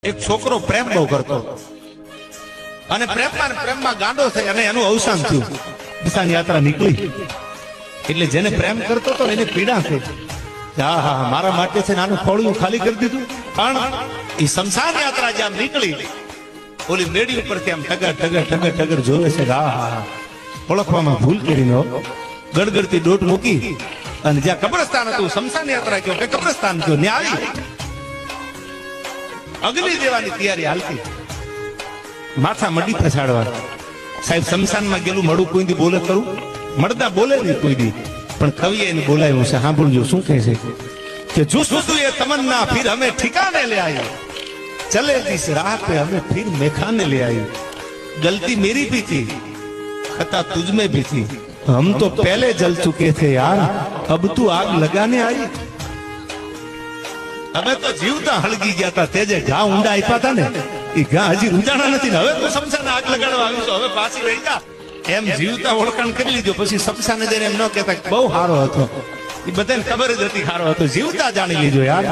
એક છોકરો પ્રેમ બહુ કરતો અને પ્રેમમાં ગાંડો થઈ અને એનું અવસાન થયું. કિસાન યાત્રા નીકળી એટલે જેને પ્રેમ કરતો હતો એને પીડા થઈ. હા હા મારા માટે છે નાનું ખોળિયું ખાલી કરી દીધું. પણ એ શમશાન યાત્રા જ્યાં નીકળી ઓલી મેડી ઉપરથી આમ ટગર ટગર ટગર ટગર જોવે છે. હા હા ઓળખવામાં ભૂલ કરીને ગડગડતી દોટ મૂકી અને જ્યાં કબ્રસ્તાન હતું શમશાન યાત્રા કયો કે કબ્રસ્તાન કયો ને આવી અગ્નિ દેવાની તૈયારી હાલતી. માથા મડી પછાડવા. સાહેબ શમશાનમાં ગયેલું મળું કોઈ દી બોલે કરું મળતા બોલે નહીં કોઈ દી. પણ કવિએ એને બોલાવ્યું છે, સાંભળજો શું કહે છે કે જો સુધુ એ તમન્ના ફિર હમે ઠિકાને લે આઈ, चले जिस राह पे हमें फिर मेखाने ले आई. गलती मेरी भी थी, खता तुझ में भी थी, हम तो पहले जल चुके थे यार, अब तू आग लगाने आई. અમે તો જીવતા હળગી ગયા હતા. તેજે ઘા ઊંડા આપ્યા હતા ને એ ઘા હજી રૂંજાણા નથી ને હવે તું શમશાને આગ લગાડવા આવી છો, હવે પાછી રહી જા એમ જીવતા ઓળખાણ કરી લીધો. પછી શમશાને જઈને એમ ન કહેતા બહુ સારો હતો, એ બધાને ખબર જ હતી સારો હતો. જીવતા જાણી લીધો યાર.